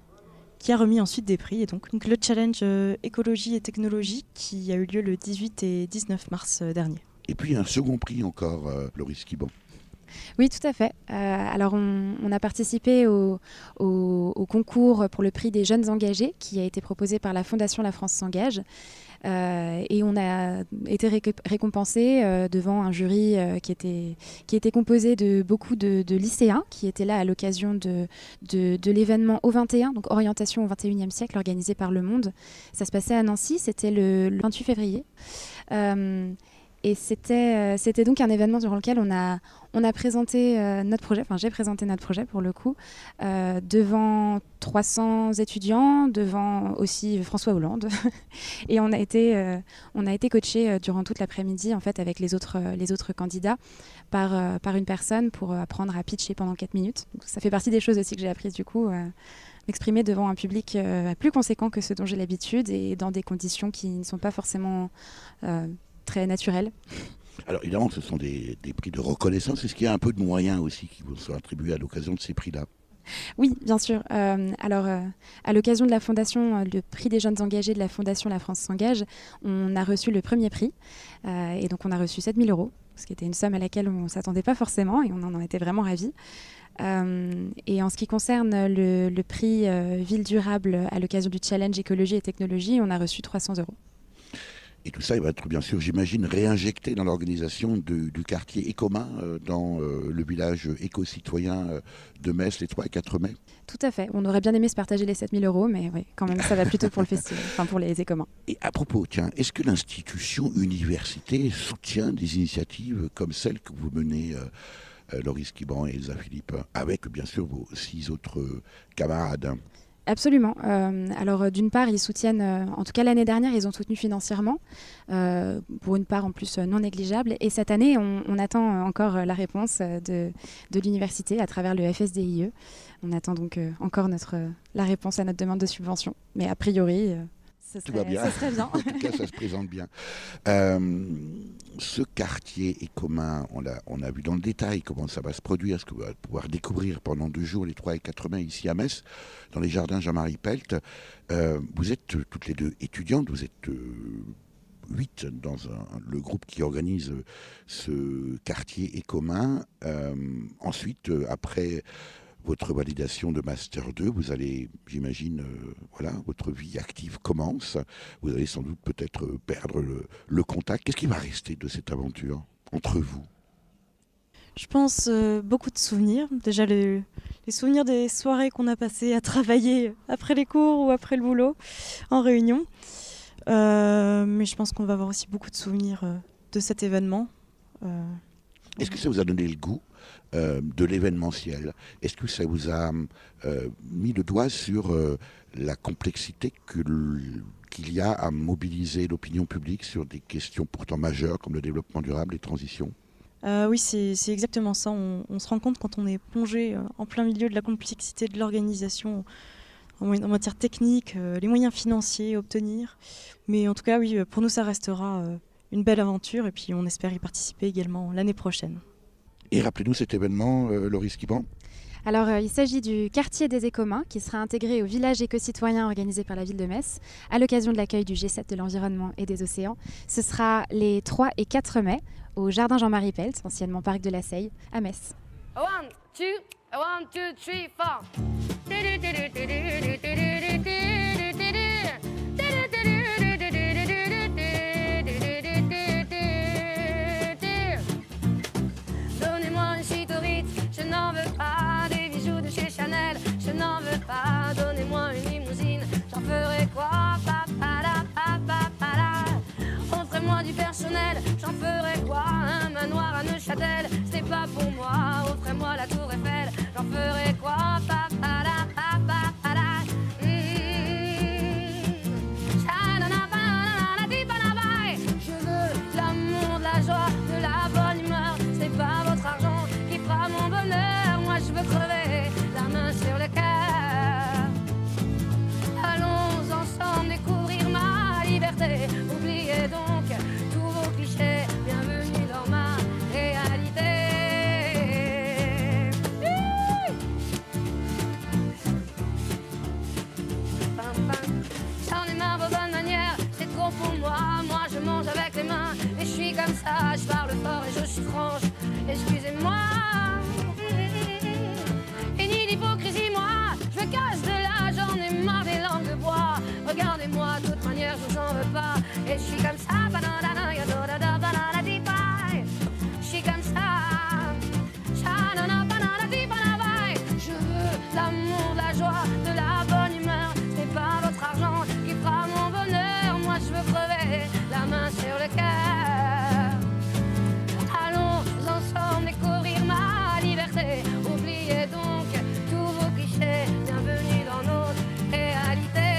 a remis ensuite des prix. Et donc le challenge écologie et technologie qui a eu lieu le 18 et 19 mars dernier. Et puis un second prix encore, Loris Quimon. Oui, tout à fait. Alors, on a participé au concours pour le prix des jeunes engagés qui a été proposé par la Fondation La France s'engage. Et on a été récompensé devant un jury qui était composé de beaucoup de lycéens qui étaient là à l'occasion de l'événement O21, donc Orientation au XXIe siècle, organisé par Le Monde. Ça se passait à Nancy, c'était le 28 février. Et c'était donc un événement durant lequel on a présenté notre projet, enfin j'ai présenté notre projet pour le coup, devant 300 étudiants, devant aussi François Hollande. Et on a été coachés durant toute l'après-midi en fait, avec les autres candidats par une personne pour apprendre à pitcher pendant 4 minutes. Donc, ça fait partie des choses aussi que j'ai apprises du coup. M'exprimer devant un public plus conséquent que ce dont j'ai l'habitude et dans des conditions qui ne sont pas forcément très naturel. Alors évidemment, ce sont des prix de reconnaissance. Est-ce qu'il y a un peu de moyens aussi qui vous sont attribués à l'occasion de ces prix-là ? Oui, bien sûr. Alors, à l'occasion de la fondation, le prix des jeunes engagés de la Fondation La France s'engage, on a reçu le premier prix. Et donc, on a reçu 7 000 €, ce qui était une somme à laquelle on ne s'attendait pas forcément et on en était vraiment ravis. Et en ce qui concerne le prix Ville durable à l'occasion du challenge écologie et technologie, on a reçu 300 €. Et tout ça, il va être bien sûr, j'imagine, réinjecté dans l'organisation du quartier Écomain, dans le village éco-citoyen de Metz, les 3 et 4 mai. Tout à fait. On aurait bien aimé se partager les 7 000 €, mais oui, quand même, ça va plutôt pour le festival, enfin pour les Écomains. Et à propos, tiens, est-ce que l'institution université soutient des initiatives comme celles que vous menez, Loris Quiban et Elsa Philippe, avec bien sûr vos 6 autres camarades? Absolument. Alors d'une part, ils soutiennent, en tout cas l'année dernière, ils ont soutenu financièrement, pour une part en plus non négligeable. Et cette année, on attend encore la réponse de l'université à travers le FSDIE. On attend donc encore la réponse à notre demande de subvention. Mais a priori, tout va bien. Ça serait bien. En tout cas, ça se présente bien. Ce quartier Écomain, on a vu dans le détail comment ça va se produire, ce qu'on va pouvoir découvrir pendant 2 jours, les 3 et 4 mai, ici à Metz, dans les jardins Jean-Marie Pelt. Vous êtes toutes les deux étudiantes, vous êtes 8 dans le groupe qui organise ce quartier Écomain. Ensuite, après votre validation de Master 2, vous allez, j'imagine, votre vie active commence. Vous allez sans doute peut-être perdre le contact. Qu'est-ce qui va rester de cette aventure entre vous? Je pense beaucoup de souvenirs. Déjà les souvenirs des soirées qu'on a passées à travailler après les cours ou après le boulot, en réunion. Mais je pense qu'on va avoir aussi beaucoup de souvenirs de cet événement. Est-ce que ça vous a donné le goût de l'événementiel? Est-ce que ça vous a mis le doigt sur la complexité qu'il y a à mobiliser l'opinion publique sur des questions pourtant majeures comme le développement durable et transition? Oui, c'est exactement ça. On se rend compte quand on est plongé en plein milieu de la complexité de l'organisation en matière technique, les moyens financiers à obtenir. Mais en tout cas, oui, pour nous, ça restera une belle aventure et puis on espère y participer également l'année prochaine. Et rappelez-nous cet événement, Loris Quiban. Alors, il s'agit du quartier des Écomains qui sera intégré au village éco-citoyen organisé par la ville de Metz à l'occasion de l'accueil du G7 de l'environnement et des océans. Ce sera les 3 et 4 mai au jardin Jean-Marie Pelt, anciennement parc de la Seille, à Metz. 1, 2, 3, 4. Je n'en veux pas des bijoux de chez Chanel, je n'en veux pas, donnez-moi une limousine, j'en ferai quoi? Offrez-moi du personnel, j'en ferai quoi? Un manoir à Neuchâtel, c'est pas pour moi. Offrez-moi la tour Eiffel, j'en ferai quoi? Je veux l'amour, de la joie, de la bonne humeur, c'est pas votre argent qui fera mon bonheur. Moi je veux crever la main sur le cœur. Allons ensemble découvrir ma liberté. Oubliez donc tous vos clichés. Bienvenue dans ma réalité. J'en ai marre vos bonnes manières, c'est trop pour moi. Moi je mange avec les mains et je suis comme ça. Je parle fort et je suis franche, excusez-moi. Et ni d'hypocrisie, moi je me casse de là, j'en ai marre des langues de bois. Regardez-moi, de toute manière je vous en veux pas. Et je suis comme ça, je suis comme ça. Je veux l'amour, la joie, de la bonne humeur. C'est pas votre argent qui fera mon bonheur. Moi je veux crever la main sur le cœur. Allons ensemble découvrir ma liberté. Oubliez donc tous vos clichés. Bienvenue dans notre réalité.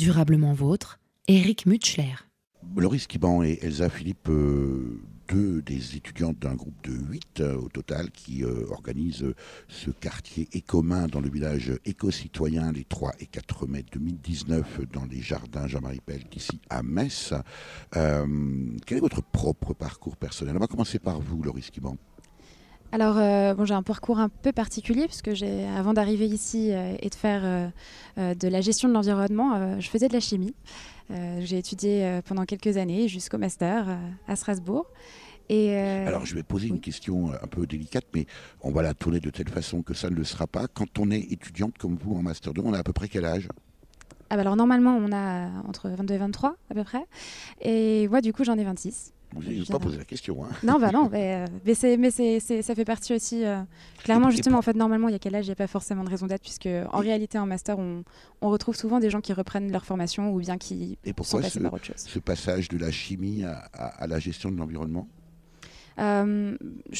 Durablement vôtre, Éric Mutschler. Loris Kiban et Elsa Philippe, deux des étudiantes d'un groupe de 8 au total qui organisent ce quartier écomain dans le village éco-citoyen les 3 et 4 mai 2019 dans les jardins Jean-Marie Pelk ici à Metz. Quel est votre propre parcours personnel? On va commencer par vous, Loris Kiban. Alors, j'ai un parcours un peu particulier puisque avant d'arriver ici et de faire de la gestion de l'environnement, je faisais de la chimie. J'ai étudié pendant quelques années jusqu'au master à Strasbourg. Alors, je vais poser une question un peu délicate, mais on va la tourner de telle façon que ça ne le sera pas. Quand on est étudiante comme vous en master 2, on a à peu près quel âge? Alors, normalement, on a entre 22 et 23 à peu près. Et moi, du coup, j'en ai 26. Je n'ai pas posé la question. Hein. Non, mais ça fait partie aussi. Clairement, justement, en fait, normalement, il y a quel âge, il n'y a pas forcément de raison d'être, puisque en réalité, en master, on retrouve souvent des gens qui reprennent leur formation ou bien qui sont passés par autre chose. Ce passage de la chimie à la gestion de l'environnement?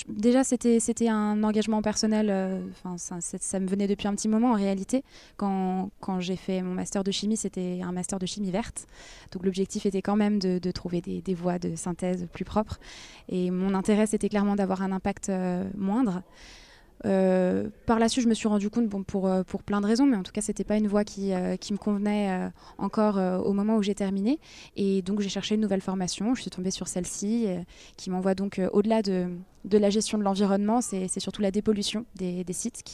Déjà, c'était un engagement personnel. Ça me venait depuis un petit moment en réalité. Quand j'ai fait mon master de chimie, c'était un master de chimie verte. Donc l'objectif était quand même de trouver des voies de synthèse plus propres. Et mon intérêt, c'était clairement d'avoir un impact moindre. Par la suite, je me suis rendu compte, pour plein de raisons, mais en tout cas, c'était pas une voie qui me convenait encore au moment où j'ai terminé. Et donc, j'ai cherché une nouvelle formation. Je suis tombée sur celle-ci, qui m'envoie donc au-delà de la gestion de l'environnement, c'est surtout la dépollution des sites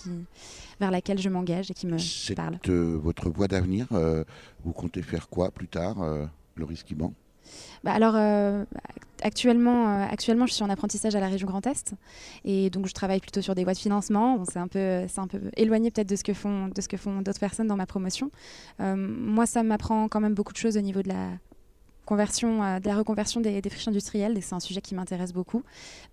vers laquelle je m'engage et qui me parle. C'est votre voie d'avenir. Vous comptez faire quoi plus tard, Loris Kiban? Actuellement, je suis en apprentissage à la région Grand Est et donc je travaille plutôt sur des voies de financement. C'est un peu éloigné peut-être de ce que font d'autres personnes dans ma promotion. Moi, ça m'apprend quand même beaucoup de choses au niveau de la reconversion des friches industrielles, et c'est un sujet qui m'intéresse beaucoup.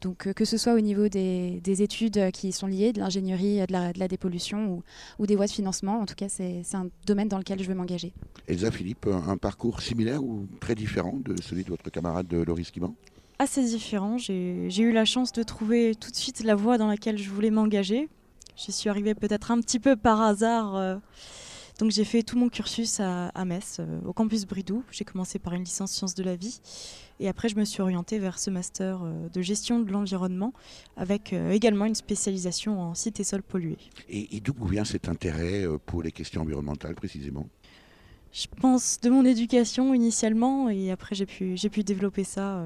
Donc que ce soit au niveau des études qui sont liées, de l'ingénierie, de la dépollution ou des voies de financement, en tout cas c'est un domaine dans lequel je veux m'engager. Elsa Philippe, un parcours similaire ou très différent de celui de votre camarade Loris Kiban? Assez différent. J'ai eu la chance de trouver tout de suite la voie dans laquelle je voulais m'engager. J'y suis arrivée peut-être un petit peu par hasard. Donc j'ai fait tout mon cursus à Metz, au campus Bridoux. J'ai commencé par une licence sciences de la vie et après je me suis orientée vers ce master de gestion de l'environnement avec également une spécialisation en sites et sols pollués. Et d'où vient cet intérêt pour les questions environnementales précisément? Je pense de mon éducation initialement et après j'ai pu développer ça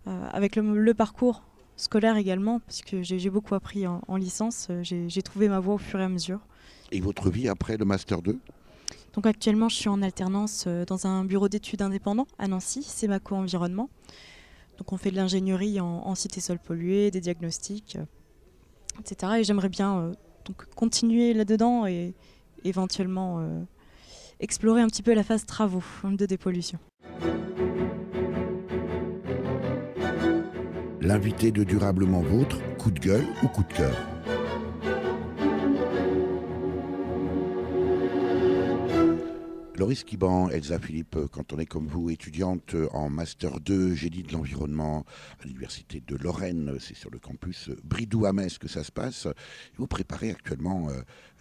avec le parcours scolaire également parce que j'ai beaucoup appris en licence. J'ai trouvé ma voie au fur et à mesure. Et votre vie après le Master 2? Donc actuellement, je suis en alternance dans un bureau d'études indépendant à Nancy, Semaco Environnement. Donc on fait de l'ingénierie en sites et sols pollués, des diagnostics, etc. Et j'aimerais bien donc continuer là-dedans et éventuellement explorer un petit peu la phase travaux de dépollution. L'invité de Durablement Vôtre, coup de gueule ou coup de cœur? Loris Kiban, Elsa Philippe, quand on est comme vous, étudiante en Master 2, Génie de l'environnement à l'Université de Lorraine, c'est sur le campus Bridoux à Metz que ça se passe, vous préparez actuellement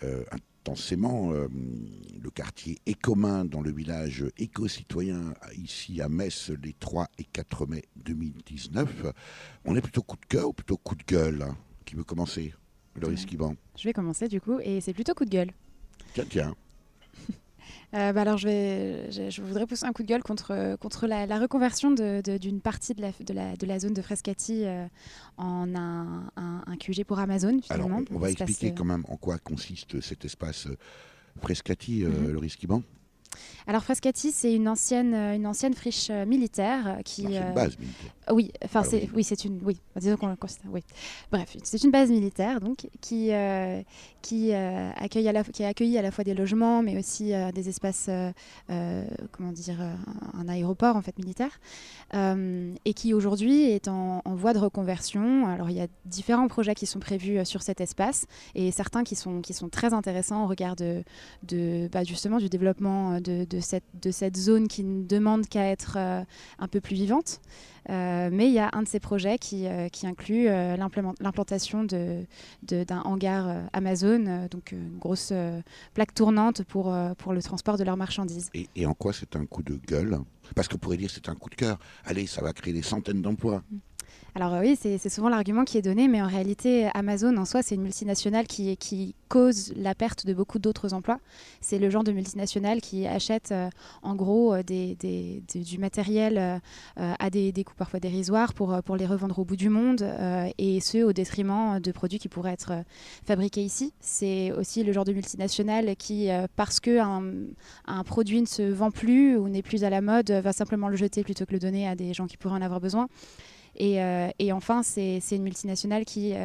intensément le quartier écomain dans le village éco-citoyen ici à Metz les 3 et 4 mai 2019. On est plutôt coup de cœur ou plutôt coup de gueule? Qui veut commencer? Loris Kiban. Je vais commencer du coup, et c'est plutôt coup de gueule. Tiens. Alors je voudrais pousser un coup de gueule contre la reconversion d'une partie de la zone de Frascati en un QG pour Amazon. Alors on va expliquer quand même en quoi consiste cet espace Frascati, Loris Kiban. Alors Frascati, c'est une ancienne friche militaire qui. C'est une base militaire. Oui, enfin c'est une. Oui, disons qu'on le considère. Oui. Bref, c'est une base militaire donc qui a accueilli à la fois des logements, mais aussi des espaces, un aéroport en fait militaire, et qui aujourd'hui est en voie de reconversion. Alors il y a différents projets qui sont prévus sur cet espace et certains qui sont très intéressants au regard justement du développement de cette zone qui ne demande qu'à être un peu plus vivante. Mais il y a un de ces projets qui inclut l'implantation d'un hangar Amazon, donc une grosse plaque tournante pour le transport de leurs marchandises. Et en quoi c'est un coup de gueule? Parce qu'on pourrait dire c'est un coup de cœur. Allez, ça va créer des centaines d'emplois. Alors oui, c'est souvent l'argument qui est donné, mais en réalité, Amazon en soi, c'est une multinationale qui cause la perte de beaucoup d'autres emplois. C'est le genre de multinationale qui achète en gros du matériel à des coûts parfois dérisoires pour les revendre au bout du monde, et ce au détriment de produits qui pourraient être fabriqués ici. C'est aussi le genre de multinationale qui, parce qu'un produit ne se vend plus ou n'est plus à la mode, va simplement le jeter plutôt que le donner à des gens qui pourraient en avoir besoin. Et enfin, c'est une multinationale qui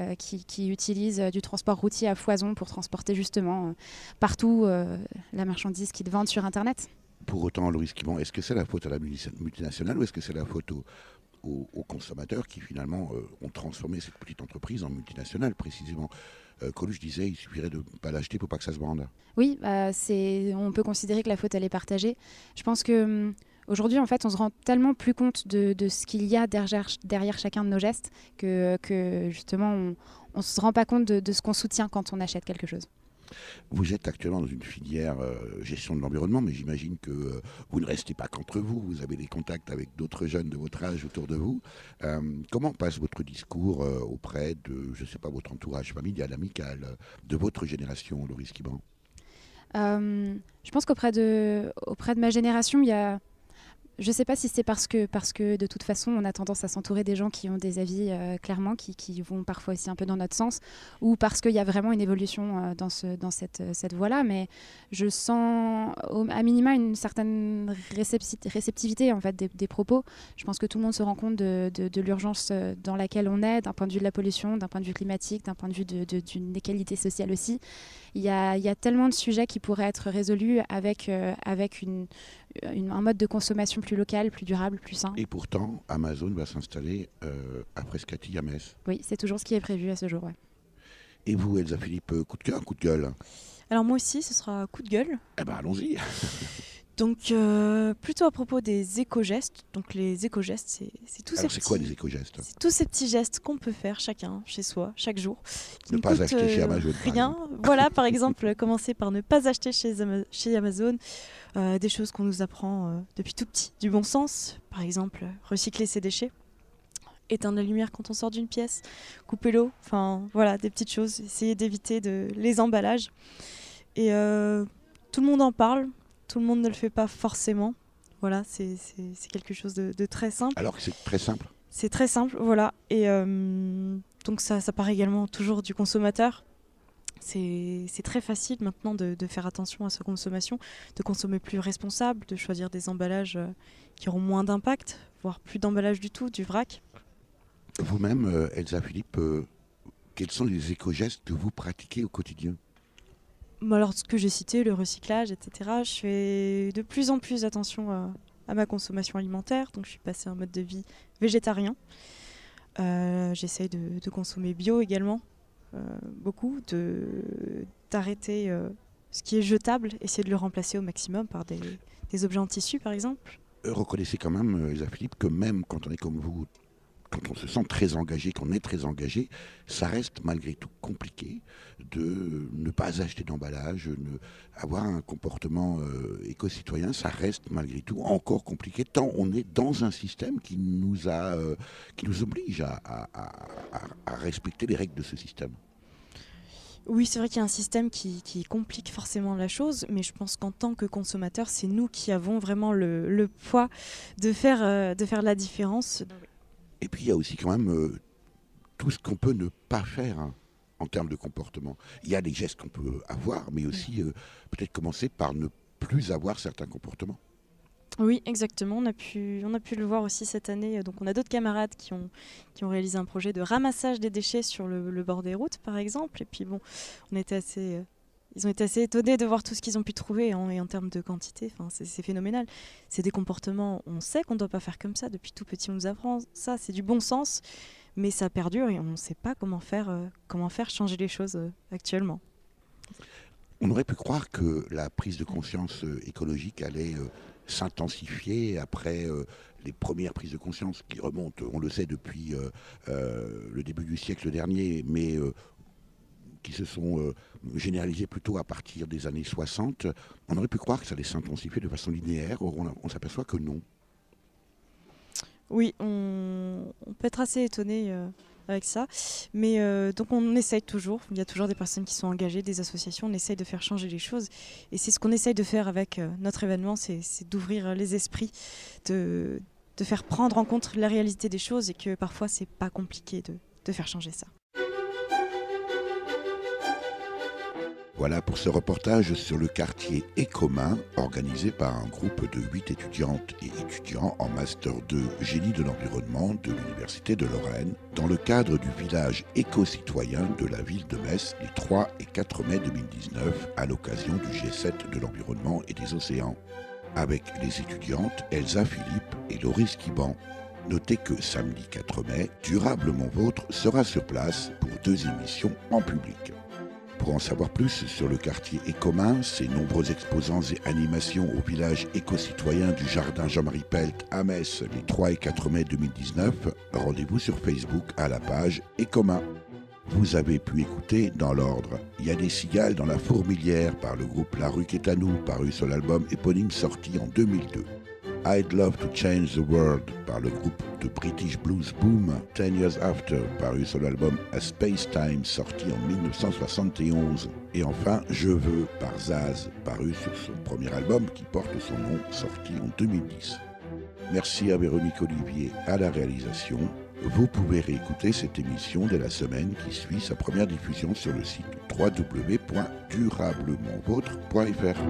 utilise du transport routier à foison pour transporter justement partout la marchandise qu'ils vendent sur Internet. Pour autant, Loris Quimon, est-ce que c'est la faute à la multinationale ou est-ce que c'est la faute aux consommateurs qui finalement ont transformé cette petite entreprise en multinationale précisément? Coluche disait il suffirait de ne pas l'acheter pour pas que ça se vende. Oui, on peut considérer que la faute elle est partagée. Je pense que aujourd'hui, en fait, on se rend tellement plus compte de ce qu'il y a derrière chacun de nos gestes que justement, on ne se rend pas compte de ce qu'on soutient quand on achète quelque chose. Vous êtes actuellement dans une filière gestion de l'environnement, mais j'imagine que vous ne restez pas qu'entre vous. Vous avez des contacts avec d'autres jeunes de votre âge autour de vous. Comment passe votre discours auprès de, je ne sais pas, votre entourage familial, amical, de votre génération, Loris Quimon? Je pense qu'auprès de ma génération, il y a... Je ne sais pas si c'est parce que de toute façon on a tendance à s'entourer des gens qui ont des avis clairement qui vont parfois aussi un peu dans notre sens, ou parce qu'il y a vraiment une évolution dans cette voie-là, mais je sens à minima une certaine réceptivité en fait des propos. Je pense que tout le monde se rend compte de l'urgence dans laquelle on est, d'un point de vue de la pollution, d'un point de vue climatique, d'un point de vue d'une égalité sociale aussi. Il y a tellement de sujets qui pourraient être résolus avec un mode de consommation plus local, plus durable, plus sain. Et pourtant, Amazon va s'installer à Frascati, à Metz. Oui, c'est toujours ce qui est prévu à ce jour. Ouais. Et vous, Elsa Philippe, coup de cœur, coup de gueule? Alors moi aussi, ce sera coup de gueule. Eh ben, allons-y. Donc, plutôt à propos des éco-gestes. Donc, les éco-gestes, c'est tous ces Alors, c'est quoi les éco-gestes? C'est tous ces petits gestes qu'on peut faire chacun, chez soi, chaque jour. Ne pas acheter chez Amazon. Rien. Voilà, par exemple, commencer par ne pas acheter chez Amazon. Des choses qu'on nous apprend depuis tout petit. Du bon sens, par exemple, recycler ses déchets. Éteindre la lumière quand on sort d'une pièce. Couper l'eau. Enfin, voilà, des petites choses. Essayer d'éviter les emballages. Et tout le monde en parle. Tout le monde ne le fait pas forcément. Voilà, c'est quelque chose de très simple. Alors que c'est très simple. C'est très simple, voilà. Et donc ça part également toujours du consommateur. C'est très facile maintenant de faire attention à sa consommation, de consommer plus responsable, de choisir des emballages qui auront moins d'impact, voire plus d'emballage du tout, du vrac. Vous-même, Elsa Philippe, quels sont les éco-gestes que vous pratiquez au quotidien? Alors, ce que j'ai cité, le recyclage, etc., je fais de plus en plus attention à ma consommation alimentaire. Donc, je suis passée à un mode de vie végétarien. J'essaye de consommer bio également, beaucoup, d'arrêter ce qui est jetable, essayer de le remplacer au maximum par des objets en tissu, par exemple. Reconnaissez quand même, Elsa Philippe, que même quand on est comme vous, quand on se sent très engagé, qu'on est très engagé, ça reste malgré tout compliqué de ne pas acheter d'emballage, avoir un comportement éco-citoyen, ça reste malgré tout encore compliqué tant on est dans un système qui nous oblige à respecter les règles de ce système. Oui, c'est vrai qu'il y a un système qui complique forcément la chose, mais je pense qu'en tant que consommateur, c'est nous qui avons vraiment le poids de faire la différence. Et puis il y a aussi quand même tout ce qu'on peut ne pas faire en termes de comportement. Il y a des gestes qu'on peut avoir, mais aussi peut-être commencer par ne plus avoir certains comportements. Oui, exactement. On a pu le voir aussi cette année. Donc on a d'autres camarades qui ont réalisé un projet de ramassage des déchets sur le bord des routes, par exemple. Et puis bon, ils ont été assez étonnés de voir tout ce qu'ils ont pu trouver en termes de quantité. Enfin, c'est phénoménal. C'est des comportements, on sait qu'on ne doit pas faire comme ça. Depuis tout petit, on nous apprend ça. C'est du bon sens, mais ça perdure et on ne sait pas comment faire changer les choses actuellement. On aurait pu croire que la prise de conscience écologique allait s'intensifier après les premières prises de conscience qui remontent, on le sait, depuis le début du siècle dernier, mais qui se sont généralisées plutôt à partir des années 60. On aurait pu croire que ça allait s'intensifier de façon linéaire, or on s'aperçoit que non. Oui, on peut être assez étonné avec ça, mais donc on essaye toujours, il y a toujours des personnes qui sont engagées, des associations, on essaye de faire changer les choses, et c'est ce qu'on essaye de faire avec notre événement, c'est d'ouvrir les esprits, de faire prendre en compte la réalité des choses, et que parfois c'est pas compliqué de faire changer ça. Voilà pour ce reportage sur le quartier Écomain, organisé par un groupe de 8 étudiantes et étudiants en Master 2 Génie de l'environnement de l'Université de Lorraine, dans le cadre du village éco-citoyen de la ville de Metz les 3 et 4 mai 2019, à l'occasion du G7 de l'environnement et des océans. Avec les étudiantes Elsa Philippe et Laurie Skiban. Notez que samedi 4 mai, Durablement Vôtre sera sur place pour 2 émissions en public. Pour en savoir plus sur le quartier Écomain, ses nombreux exposants et animations au village éco-citoyen du jardin Jean-Marie Pelt à Metz les 3 et 4 mai 2019, rendez-vous sur Facebook à la page Écomain. Vous avez pu écouter dans l'ordre Il y a des cigales dans la fourmilière par le groupe La Rue Qu'est à nous, paru sur l'album éponyme sorti en 2002. I'd Love to Change the World par le groupe de British Blues Boom, 10 Years After, paru sur l'album A Space Time, sorti en 1971. Et enfin, Je veux par Zaz, paru sur son premier album qui porte son nom, sorti en 2010. Merci à Véronique Olivier à la réalisation. Vous pouvez réécouter cette émission dès la semaine qui suit sa première diffusion sur le site www.durablementvôtre.fr.